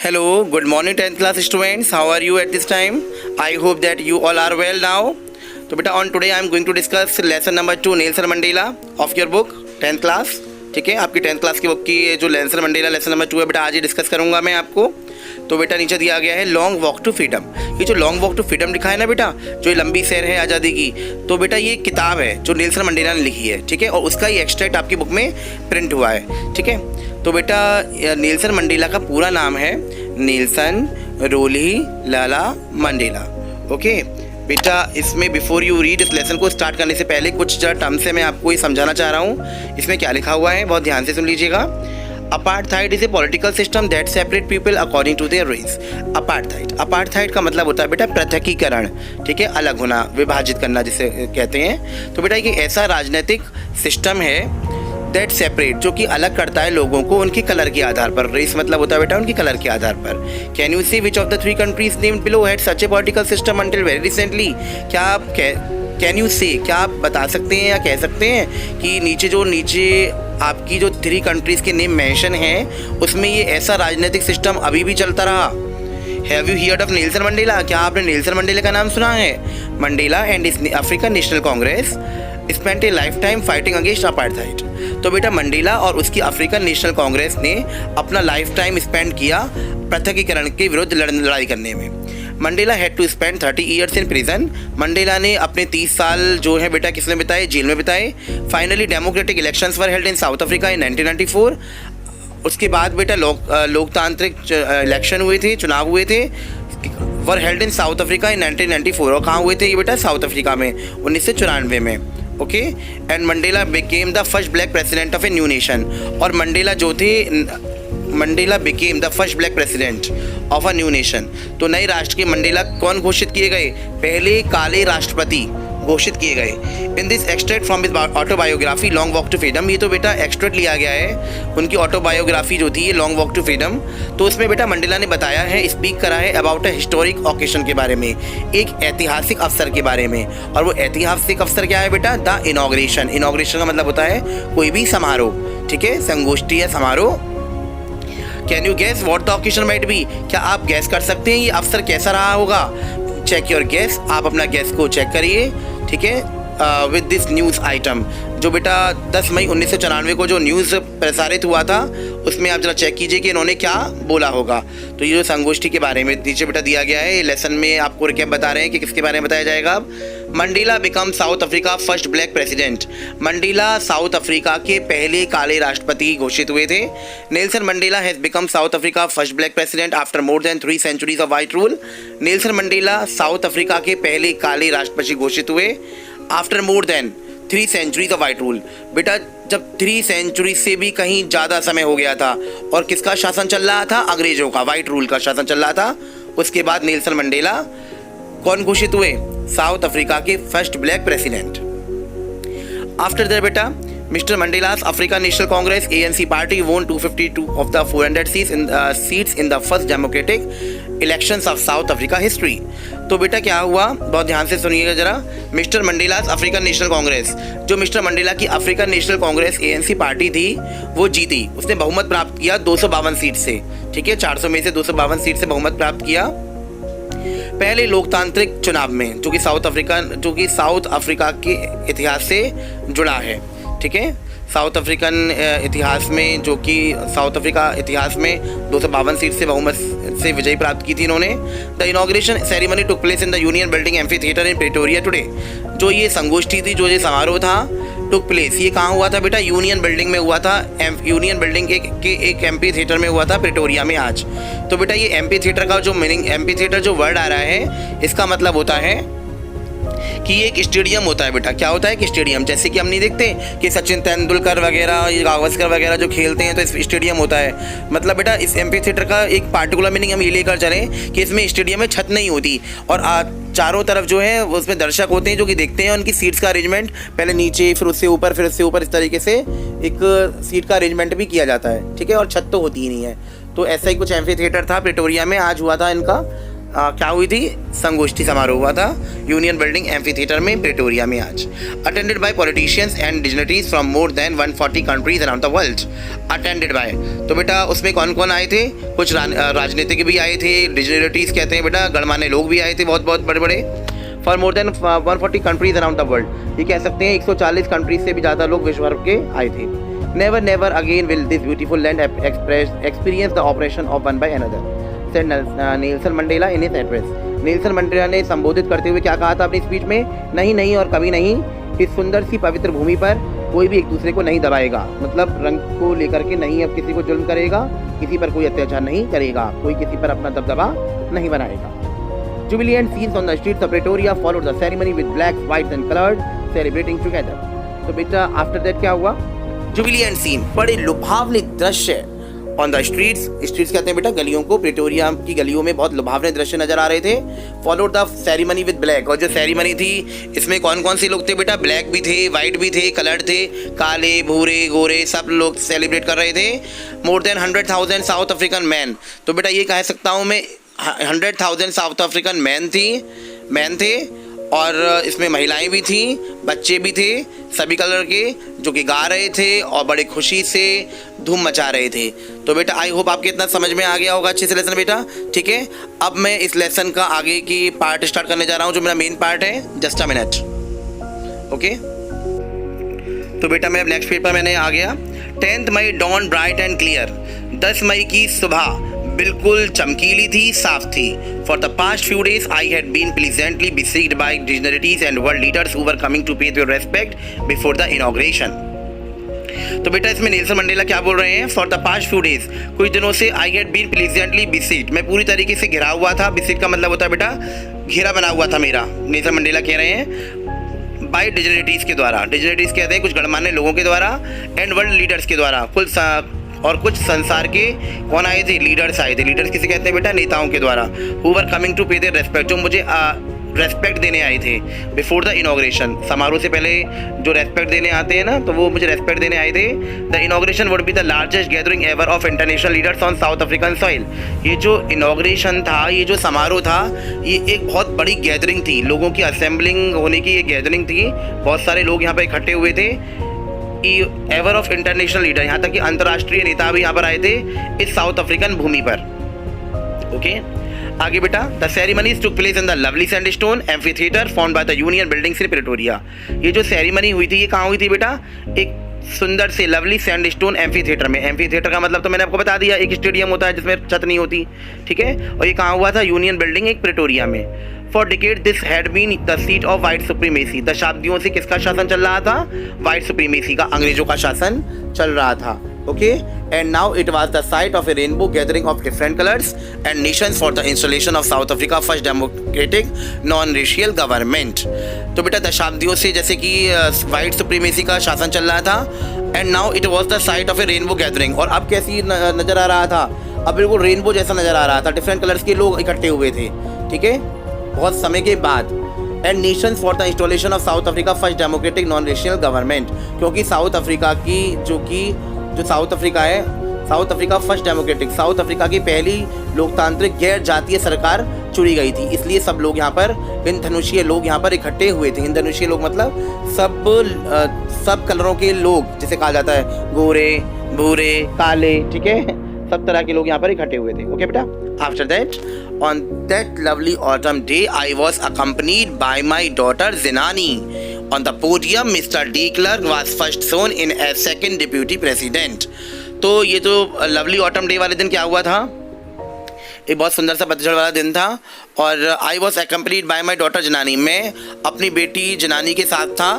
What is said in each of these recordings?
Hello, good morning 10th class students. How are you at this time? I hope that you all are well now. तो बेटा on today I am going to discuss lesson number 2 Nelson Mandela of your book 10th class. ठीक है, आपकी 10th class की book की जो Nelson Mandela lesson number 2 है बेटा आज ही डिस्कस करूंगा मैं आपको। तो बेटा नीचे दिया गया है लॉन्ग वॉक टू फ्रीडम। ये जो लॉन्ग वॉक टू फ्रीडम लिखा है ना बेटा, जो ये लंबी सैर है आज़ादी की, तो बेटा ये किताब है जो नेल्सन मंडेला ने लिखी है। ठीक है, और उसका ही एक्सट्रैक्ट आपकी बुक में प्रिंट हुआ है। ठीक है, तो बेटा नेल्सन मंडेला का पूरा नाम है नेल्सन रोली लाला मंडेला। ओके बेटा, इसमें बिफोर यू रीड इस लेसन को स्टार्ट करने से पहले कुछ जरा टर्म से मैं आपको ये समझाना चाह रहा हूँ। इसमें क्या लिखा हुआ है बहुत ध्यान से सुन लीजिएगा। Apartheid is a political system that separate people according to their race. Apartheid का मतलब होता है बेटा पृथकीकरण। ठीक है, अलग होना, विभाजित करना जिसे कहते हैं। तो बेटा ये ऐसा राजनीतिक सिस्टम है दैट सेपरेट, जो कि अलग करता है लोगों को उनके कलर के आधार पर। रेस मतलब होता है बेटा उनकी कलर के आधार पर। Can you see which of the 3 countries named below had such a political system until very recently. क्या आप कैन यू से क्या आप बता सकते हैं या कह सकते हैं कि नीचे आपकी जो 3 कंट्रीज़ के नेम मेंशन हैं उसमें ये ऐसा राजनीतिक सिस्टम अभी भी चलता रहा। Have you heard of Nelson Mandela? क्या आपने नेल्सन मंडेला का नाम सुना है? Mandela and African National Congress spent A life time fighting against apartheid. तो बेटा मंडेला और उसकी अफ्रीकन नेशनल कांग्रेस ने अपना लाइफ टाइम स्पेंड किया पृथकीकरण के विरुद्ध लड़ाई करने में। Mandela had to spend 30 years in prison. Mandela ने अपने 30 साल जो है बेटा किसमें बिताए? जेल में बिताए। Finally democratic elections were held in south Africa in 1994। उसके बाद बेटा लोकतांत्रिक इलेक्शन हुए थे, चुनाव हुए थे, were held in south Africa in 1994। और कहाँ हुए थे ये बेटा? साउथ अफ्रीका में 1994 में। Okay, and Mandela became the first black president of a new nation. और मंडेला जो थे, Mandela became the first black president of a new nation. तो नए राष्ट्र के मंडेला कौन घोषित किए गए? पहले काले राष्ट्रपति घोषित किए गए। In this extract from his autobiography long walk to freedom. ये तो बेटा एक्सट्रैक्ट लिया गया है उनकी ऑटोबायोग्राफी जो थी ये लॉन्ग वॉक टू फ्रीडम। तो उसमें बेटा मंडेला ने बताया है, स्पीक करा है अबाउट अ हिस्टोरिक ओकेशन के बारे में, एक ऐतिहासिक अवसर के बारे में। और वो ऐतिहासिक अवसर क्या है बेटा? The inauguration. इनॉग्रेशन का मतलब होता है कोई भी समारोह। ठीक है, संगोष्ठी या समारोह। Can you gas what the occasion might be? क्या आप गैस कर सकते हैं ये अवसर कैसा रहा होगा? चेक योर गैस, आप अपना गैस को चेक करिए। ठीक है, विद दिस न्यूज़ आइटम, जो बेटा 10 मई 1994 को जो न्यूज़ प्रसारित हुआ था उसमें आप जरा चेक कीजिए कि इन्होंने क्या बोला होगा। तो ये जो संगोष्ठी के बारे में नीचे बेटा दिया गया है, लेसन में आपको रिकैप बता रहे हैं कि किसके बारे में बताया जाएगा। Mandela become south Africa first black president. Mandela south Africa के पहले काले राष्ट्रपति घोषित हुए थे। Nelson Mandela has become south Africa first black president after more than 3 centuries of white rule. Nelson Mandela south Africa के पहले काले राष्ट्रपति घोषित हुए after more than 3 centuries of white rule. बेटा जब 3 centuries से भी कहीं ज़्यादा समय हो गया था और किसका शासन चल रहा था? अंग्रेजों का, वाइट रूल का शासन चल रहा था। उसके बाद नेल्सन मंडेला कौन घोषित हुए? साउथ अफ्रीका के first black president. After that बेटा Mister Mandela's African National Congress ANC party won 252 of the 400 seats in the first democratic elections of South Africa history. तो बेटा क्या हुआ, बहुत ध्यान से सुनिएगा जरा। Mister Mandela's African National Congress, जो मिस्टर मंडेला की African National Congress ANC party थी वो जीती। उसने बहुमत प्राप्त किया 252 सीट से। ठीक है, 400 में से 252 सीट से बहुमत प्राप्त किया पहले लोकतांत्रिक चुनाव में, जो कि साउथ अफ्रीका के इतिहास से जुड़ा है। ठीक है, साउथ अफ्रीकन इतिहास में, जो कि साउथ अफ्रीका इतिहास में 252 सीट से बहुमत से विजय प्राप्त की थी इन्होंने। The inauguration ceremony took place in the union building amphi theatre in Pretoria today. जो ये संगोष्ठी थी, जो ये समारोह था, टुक प्लेस, ये कहाँ हुआ था बेटा? यूनियन बिल्डिंग में हुआ था। यूनियन बिल्डिंग के एक एम्फी थिएटर में हुआ था प्रिटोरिया में आज। तो बेटा ये एम्फी थिएटर का जो मीनिंग, एम्फी थिएटर जो वर्ड आ रहा है इसका मतलब होता है कि एक स्टेडियम होता है बेटा। क्या होता है कि स्टेडियम, जैसे कि हम नहीं देखते कि सचिन तेंदुलकर वगैरह, गावस्कर वगैरह जो खेलते हैं तो इस स्टेडियम होता है। मतलब बेटा इस एम्फी थिएटर का एक पार्टिकुलर मीनिंग हम ये लेकर चलें कि इसमें स्टेडियम में छत नहीं होती और चारों तरफ जो है उसमें दर्शक होते हैं जो कि देखते हैं उनकी सीट्स का अरेंजमेंट, पहले नीचे फिर उससे ऊपर फिर उससे ऊपर, इस तरीके से एक सीट का अरेंजमेंट भी किया जाता है। ठीक है, और छत तो होती ही नहीं है। तो ऐसा ही कुछ एम्फी थिएटर था प्रिटोरिया में, आज हुआ था इनका क्या हुई थी, संगोष्ठी समारोह हुआ था यूनियन बिल्डिंग एम्फी थिएटर में प्रेटोरिया में आज, attended by politicians and dignitaries from more than 140 countries around the world. Attended by, तो बेटा उसमें कौन कौन आए थे, कुछ राजनीतिक भी आए थे, डिग्निटरीज कहते हैं बेटा, गणमान्य लोग भी आए थे बहुत बहुत बड़े बड़े, for more than 140 countries around the world, ये कह सकते हैं 140 कंट्रीज से भी ज़्यादा लोग विश्व भर के आए थे। Never never again will this beautiful land experience the oppression of one by another, said Nelson Mandela in his address. Nelson Mandela ने संबोधित करते हुए क्या कहा था अपनी स्पीच में, नहीं नहीं और कभी नहीं, इस सुंदर सी पवित्र भूमि पर कोई भी एक दूसरे को नहीं दबाएगा, मतलब रंग को लेकर के नहीं अब किसी को जुल्म करेगा, किसी पर कोई अत्याचार नहीं करेगा, कोई किसी पर अपना दबदबा नहीं बनाएगा। Jubilant scenes on the streets of Pretoria followed the ceremony with blacks, whites and colored celebrating together. तो बेटा आफ्टर दैट क्या हुआ, जुबिलियंट सीन, बड़े लुभावने दृश्य ऑन द स्ट्रीट्स कहते हैं बेटा गलियों को, प्रेटोरिया की गलियों में बहुत लुभावने दृश्य नजर आ रहे थे। Followed the ceremony with black, और जो सेरेमनी थी इसमें कौन कौन से लोग थे बेटा, ब्लैक भी थे, वाइट भी थे, कलर्ड थे, काले भूरे गोरे सब लोग सेलिब्रेट कर रहे थे। More than 100,000 south African man, तो बेटा ये कह सकता हूँ मैं 100,000 साउथ अफ्रीकन मैन थे और इसमें महिलाएं भी थी, बच्चे भी थे सभी कलर के, जो कि गा रहे थे और बड़े खुशी से धूम मचा रहे थे। तो बेटा आई होप आपके इतना समझ में आ गया होगा अच्छे से लेसन बेटा, ठीक है। अब मैं इस लेसन का आगे की पार्ट स्टार्ट करने जा रहा हूँ, जो मेरा मेन पार्ट है, जस्ट अ मिनट, ओके। तो बेटा मैं अब नेक्स्ट पेज पर मैंने आ गया। 10th May dawn bright and clear, 10 मई की सुबह बिल्कुल चमकीली थी, साफ थी। For the past few days I had been pleasantly besieged by dignitaries and world leaders who were coming to pay their respect before the inauguration. तो बेटा इसमें नेल्सन मंडेला क्या बोल रहे हैं, for the past few days, कुछ दिनों से I had been pleasantly besieged, मैं पूरी तरीके से घिरा हुआ था, besieged का मतलब होता है बेटा घेरा बना हुआ था मेरा, नेल्सन मंडेला कह रहे हैं, बाय डिग्निटरीज के द्वारा, डिग्निटरीज कहते हैं कुछ गणमान्य लोगों के द्वारा, एंड वर्ल्ड लीडर्स के द्वारा, और कुछ संसार के कौन आए थे, लीडर्स आए थे। लीडर्स किसे कहते हैं बेटा, नेताओं के द्वारा। हु वर कमिंग टू पे देयर रेस्पेक्ट, जो मुझे रेस्पेक्ट देने आए थे बिफोर द इनॉग्रेशन, समारोह से पहले जो रेस्पेक्ट देने आते हैं ना, तो वो मुझे रेस्पेक्ट देने आए थे। The inauguration would be the largest gathering ever of international leaders on south African soil, ये जो इनॉग्रेशन था, ये जो समारोह था, ये एक बहुत बड़ी गैदरिंग थी, लोगों की असेंबलिंग होने की ये गैदरिंग थी, बहुत सारे लोग यहाँ पर इकट्ठे हुए थे, एवर ऑफ इंटरनेशनल लीडर, यहाँ तक कि अंतर्राष्ट्रीय नेता भी यहाँ पर आए थे इस साउथ अफ्रीकन भूमि पर, ओके। आगे बेटा, the ceremonies took place in the lovely sandstone amphi theatre found by the union buildings in Pretoria. ये जो सेरेमनी हुई थी ये कहाँ हुई थी बेटा, एक सुंदर से लवली सैंडस्टोन एम्फी थिएटर में। एम्फी थिएटर का मतलब तो मैंने आपको बता दिया, एक स्टेडियम होता है जिसमें छत नहीं होती, ठीक है, और ये कहाँ हुआ था, यूनियन बिल्डिंग एक प्रेटोरिया में। For decade this had been the seat of white supremacy, दशाब्दियों से किसका शासन चल रहा था, वाइट सुप्रीमेसी का, अंग्रेजों का शासन चल रहा था, okay. And now it was the site of A rainbow gathering of different colours and Nations for the installation of South Africa first democratic non racial government. तो बेटा दशाब्दियों से जैसे कि वाइट सुप्रीमेसी का शासन चल रहा था, and now it was the site of A rainbow gathering, और अब कैसी नजर आ रहा था, अब बिल्कुल रेनबो जैसा नजर आ रहा था, डिफरेंट कलर्स के लोग इकट्ठे हुए थे, ठीक है, बहुत समय के बाद। And Nations for the installation of South Africa first democratic non racial government, क्योंकि साउथ अफ्रीका की जो साउथ अफ्रीका है, south Africa first democratic, south Africa की पहली लोकतांत्रिक गैर जातीय सरकार चुनी गई थी, इसलिए सब लोग यहाँ पर, इंद्रधनुषीय लोग यहाँ पर इकट्ठे हुए थे। इंद्रधनुषीय लोग मतलब सब कलरों के लोग, जिसे कहा जाता है गोरे भूरे काले, ठीक है, सब तरह के लोग यहाँ पर इकट्ठे हुए थे, ओके बेटा। After that on that lovely autumn day I was accompanied by my daughter Zinani. On the podium Mr. De Klerk was first sworn in as second deputy president. तो ये जो लवली ऑटम डे वाले दिन क्या हुआ था, एक बहुत सुंदर सा पतझड़ वाला दिन था, और I was accompanied by my daughter Zenani, मैं अपनी बेटी जनानी के साथ था।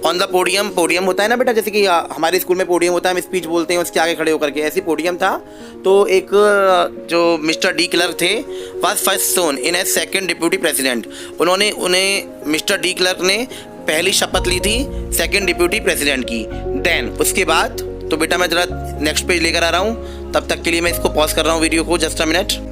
ऑन द पोडियम, पोडियम होता है ना बेटा, जैसे कि हमारे स्कूल में पोडियम होता है, हम स्पीच बोलते हैं उसके आगे खड़े होकर के, ऐसी पोडियम था। तो एक जो मिस्टर डी क्लर्क थे was first sworn in as second deputy president, उन्हें मिस्टर डी क्लर्क ने पहली शपथ ली थी सेकंड डिप्यूटी प्रेसिडेंट की। देन उसके बाद तो बेटा मैं जरा नेक्स्ट पेज लेकर आ रहा हूँ, तब तक के लिए मैं इसको पॉज कर रहा हूँ वीडियो को, जस्ट अ मिनट।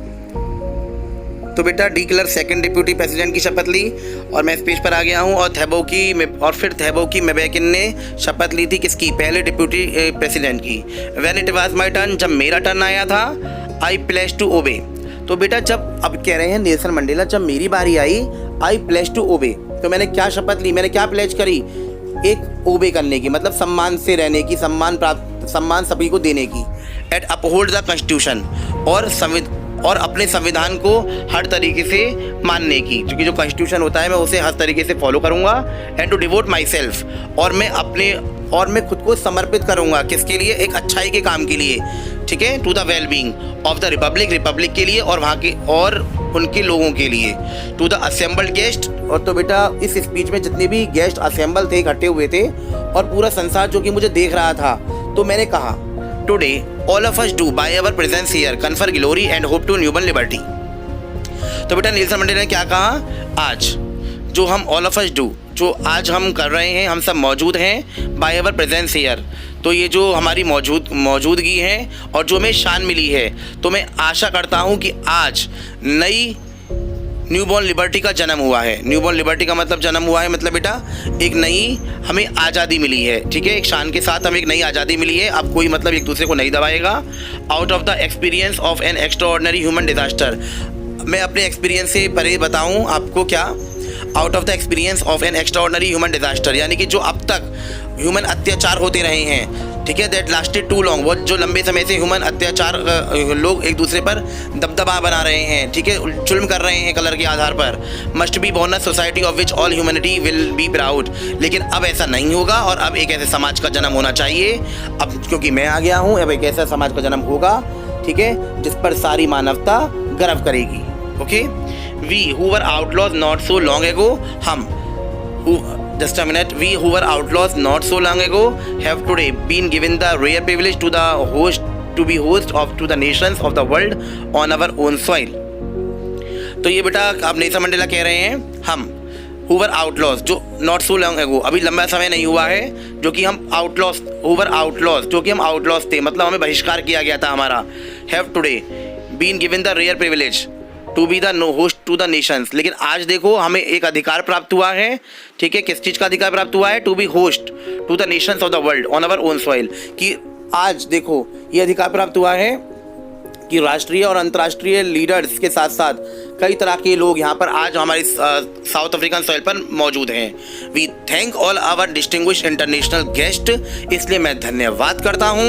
तो बेटा de Klerk second deputy president की शपथ ली और मैं इस पेज पर आ गया हूँ, और फिर थैबो की मेबेकिन ने शपथ ली थी किसकी, पहले डिप्यूटी प्रेसिडेंट की। When it was my turn, जब मेरा टर्न आया था, आई प्लेस टू ओबे, तो बेटा जब अब कह रहे हैं नेल्सन मंडेला, जब मेरी बारी आई, आई प्लेज टू ओबे, तो मैंने क्या शपथ ली, मैंने क्या प्लेज करी, एक ओबे करने की, मतलब सम्मान से रहने की, सम्मान सभी को देने की, एट अपहोल्ड द कॉन्स्टिट्यूशन, और अपने संविधान को हर तरीके से मानने की, क्योंकि जो कॉन्स्टिट्यूशन होता है मैं उसे हर तरीके से फॉलो करूँगा, and to devote myself, और मैं खुद को समर्पित करूँगा, किसके लिए, एक अच्छाई के काम के लिए, ठीक है, to the well being of the republic के लिए और वहाँ के और उनके लोगों के लिए, टू द असेंबल्ड गेस्ट। और तो बेटा इस स्पीच में जितने भी गेस्ट असेंबल थे, इकट्ठे हुए थे, और पूरा संसार जो कि मुझे देख रहा था, तो मैंने कहा, today all of us do by our presence here confer glory and hope to newborn liberty. तो बेटा नेल्सन मंडेला ने क्या कहा, आज जो हम ऑल ऑफ अस डू, जो आज हम कर रहे हैं, हम सब मौजूद हैं, बाय आवर प्रेजेंस हियर, तो ये जो हमारी मौजूदगी है और जो हमें शान मिली है, तो मैं आशा करता हूँ कि आज नई न्यूबॉर्न लिबर्टी का जन्म हुआ है। न्यूबॉर्न लिबर्टी का मतलब जन्म हुआ है, मतलब बेटा एक नई हमें आज़ादी मिली है, ठीक है, एक शान के साथ हमें एक नई आज़ादी मिली है। अब कोई मतलब एक दूसरे को नहीं दबाएगा। Out of the experience of an extraordinary human disaster, मैं अपने एक्सपीरियंस से परे बताऊं आपको क्या, out of the experience of an extraordinary human disaster, यानी कि जो अब तक ह्यूमन अत्याचार होते रहे हैं, ठीक है, दैट लास्टेड टू लॉन्ग, वो जो लंबे समय से ह्यूमन अत्याचार, लोग एक दूसरे पर दबदबा बना रहे हैं, ठीक है, जुल्म कर रहे हैं कलर के आधार पर, must be born a society of which all humanity will be proud. लेकिन अब ऐसा नहीं होगा और अब एक ऐसे समाज का जन्म होना चाहिए, अब क्योंकि मैं आ गया हूँ, अब एक ऐसा समाज का जन्म होगा, ठीक है, जिस पर सारी मानवता गर्व करेगी। Okay, we who were outlaws not so long ago, हम just a minute, we who were outlaws not so long ago have today been given the rare privilege to be host to the nations of the world on our own soil। तो ये बेटा अब Nelson Mandela कह रहे हैं, हम who were outlaws, जो not so long ago, अभी लंबा समय नहीं हुआ है, जो कि हम outlaws, who were outlaws, जो कि हम outlaws थे, मतलब हमें बहिष्कार किया गया था हमारा, have today been given the rare privilege to be the host to the nations, लेकिन आज देखो हमें एक अधिकार प्राप्त हुआ है, ठीक है, किस चीज़ का अधिकार प्राप्त हुआ है, to be host to the nations of the world on our own soil, कि आज देखो ये अधिकार प्राप्त हुआ है कि राष्ट्रीय और अंतर्राष्ट्रीय लीडर्स के साथ साथ कई तरह के लोग यहाँ पर आज हमारे साउथ अफ्रीकन सॉइल पर मौजूद हैं। We thank all our distinguished international guest, इसलिए मैं धन्यवाद करता हूँ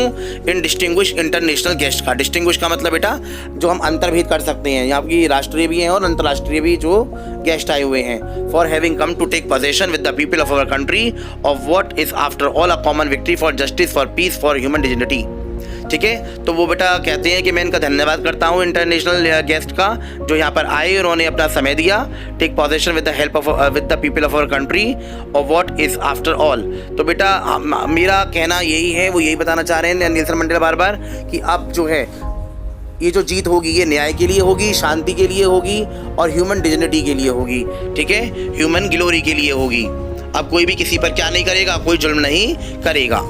इन डिस्टिंग्विश इंटरनेशनल गेस्ट का। डिस्टिंग्विश का मतलब बेटा जो हम अंतर्भेद कर सकते हैं, यहाँ की राष्ट्रीय भी हैं और अंतर्राष्ट्रीय भी जो गेस्ट आए हुए हैं, for having come to take possession with the people of our country of what is after all a common victory for justice, for peace, for human dignity. ठीक है, तो वो बेटा कहते हैं कि मैं इनका धन्यवाद करता हूँ इंटरनेशनल गेस्ट का, जो यहाँ पर आए, उन्होंने अपना समय दिया, take possession with the help of with the people of our country of what is after all. तो बेटा मेरा कहना यही है, वो यही बताना चाह रहे हैं नेल्सन मंडेला बार बार, कि अब जो है ये जो जीत होगी ये न्याय के लिए होगी, शांति के लिए होगी और ह्यूमन डिग्निटी के लिए होगी, ठीक है, ह्यूमन ग्लोरी के लिए होगी। अब कोई भी किसी पर क्या नहीं करेगा, कोई जुल्म नहीं करेगा।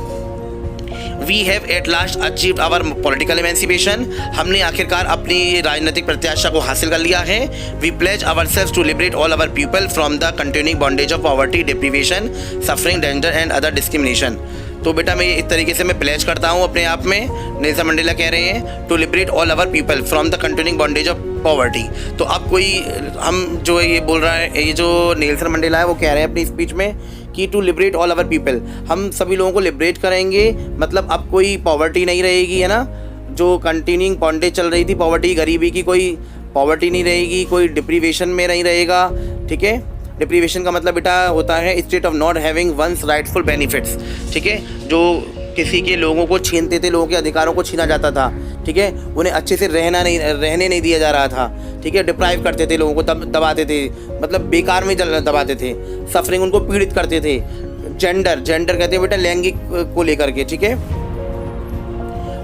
We have at last achieved our political emancipation, हमने आखिरकार अपनी राजनीतिक प्रत्याशा को हासिल कर लिया है। We pledge ourselves to liberate all our people from the continuing bondage of poverty, deprivation, suffering, danger and other discrimination। तो बेटा मैं इस तरीके से मैं प्लेज करता हूँ अपने आप में, नेल्सन मंडेला कह रहे हैं to liberate all our people from the continuing bondage of poverty. तो अब कोई हम जो ये बोल रहा है, ये जो नेल्सन मंडेला है वो कह रहे हैं अपनी स्पीच में कि to liberate all our people, हम सभी लोगों को लिबरेट करेंगे, मतलब अब कोई पॉवर्टी नहीं रहेगी, है ना, जो कंटिन्यूइंग बॉन्डेज चल रही थी पॉवर्टी, गरीबी की कोई पॉवर्टी नहीं रहेगी, कोई डिप्रीवेशन में नहीं रहेगा, ठीक है। डिप्रीवेशन का मतलब बेटा होता है state of not having one's rightful benefits, ठीक है, जो किसी के लोगों को छीनते थे, लोगों के अधिकारों को छीना जाता था, ठीक है, उन्हें अच्छे से रहने नहीं दिया जा रहा था, ठीक है, डिप्राइव करते थे लोगों को, दबाते थे, मतलब बेकार में दबाते थे, सफरिंग उनको पीड़ित करते थे। जेंडर कहते हैं बेटा लैंगिक को लेकर के, ठीक है,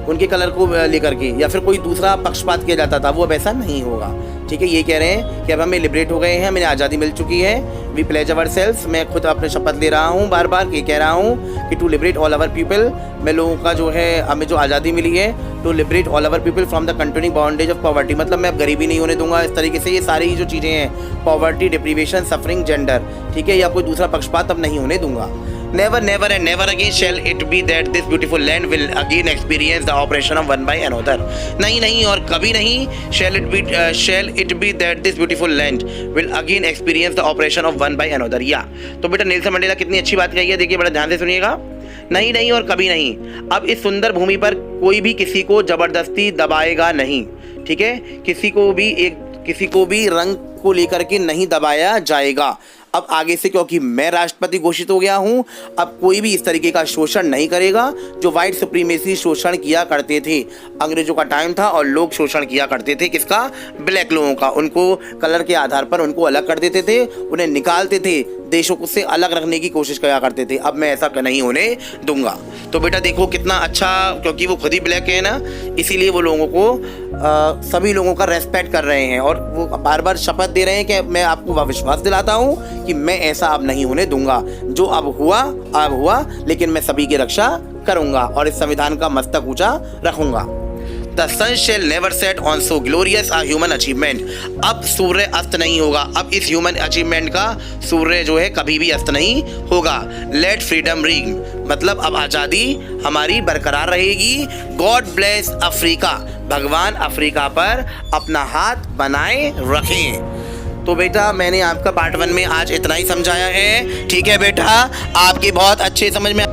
उनके कलर को लेकर के, या फिर कोई दूसरा पक्षपात किया जाता था, वो अब ऐसा नहीं होगा, ठीक है। ये कह रहे हैं कि अब हमें लिबरेट हो गए हैं, हमें आज़ादी मिल चुकी है। वी प्लेज अवर सेल्स, मैं खुद अपने शपथ ले रहा हूँ बार बार, ये कह रहा हूँ कि to liberate all our people, मैं लोगों का जो है हमें जो आज़ादी मिली है, to liberate all our people from the continuing bondage of poverty, मतलब मैं अब गरीबी नहीं होने दूंगा। इस तरीके से ये सारी जो चीज़ें हैं, पॉवर्टी, डिप्रीवेशन, सफरिंग, जेंडर, ठीक है, या कोई दूसरा पक्षपात अब नहीं होने दूंगा। Never never and never again shall it be that this beautiful land will again experience the oppression of one by another. नहीं नहीं और कभी नहीं shall it be that this beautiful land will again experience the oppression of one by another. या तो बेटा Nelson Mandela कितनी अच्छी बात कही है, देखिए बड़ा ध्यान से सुनिएगा। नहीं नहीं और कभी नहीं, अब इस सुंदर भूमि पर कोई भी किसी को जबरदस्ती दबाएगा नहीं, ठीक है, किसी को भी रंग को लेकर के नहीं दबाया जाएगा। अब आगे से क्योंकि मैं राष्ट्रपति घोषित हो गया हूं, अब कोई भी इस तरीके का शोषण नहीं करेगा जो व्हाइट सुप्रीमेसी शोषण किया करते थे। अंग्रेजों का टाइम था और लोग शोषण किया करते थे, किसका, ब्लैक लोगों का। उनको कलर के आधार पर उनको अलग कर देते थे, उन्हें निकालते थे, देशों से अलग रखने की कोशिश किया करते थे। अब मैं ऐसा नहीं होने दूंगा। तो बेटा देखो कितना अच्छा, क्योंकि वो खुद ही ब्लैक है ना, इसीलिए वो लोगों को सभी लोगों का रेस्पेक्ट कर रहे हैं और वो बार बार शपथ दे रहे हैं कि मैं आपको विश्वास दिलाता हूं कि मैं ऐसा अब नहीं होने दूंगा। जो अब हुआ, लेकिन मैं सभी की रक्षा करूंगा और इस संविधान का मस्तक ऊंचा रखूंगा। The sun shall never set on so glorious a human achievement। अब सूर्य अस्त नहीं होगा, अब इस ह्यूमन अचीवमेंट का सूर्य जो है कभी भी अस्त नहीं होगा। Let freedom ring, मतलब अब आज़ादी हमारी बरकरार रहेगी। God bless अफ्रीका, भगवान अफ्रीका पर अपना हाथ बनाए रखें। तो बेटा मैंने आपका पार्ट 1 में आज इतना ही समझाया है, ठीक है बेटा, आपकी बहुत अच्छे समझ में।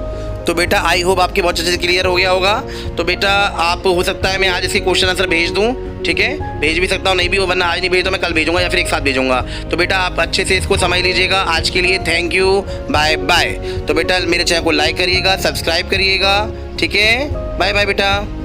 तो बेटा आई होप आपके बहुत अच्छे से क्लियर हो गया होगा। तो बेटा आप हो सकता है मैं आज इसके क्वेश्चन आंसर भेज दूं, ठीक है, भेज भी सकता हूं, नहीं भी हो, वरना आज नहीं भेज तो मैं कल भेजूंगा या फिर एक साथ भेजूंगा। तो बेटा आप अच्छे से इसको समझ लीजिएगा। आज के लिए थैंक यू, बाय बाय। तो बेटा मेरे चैनल को लाइक करिएगा, सब्सक्राइब करिएगा, ठीक है, बाय बाय बेटा।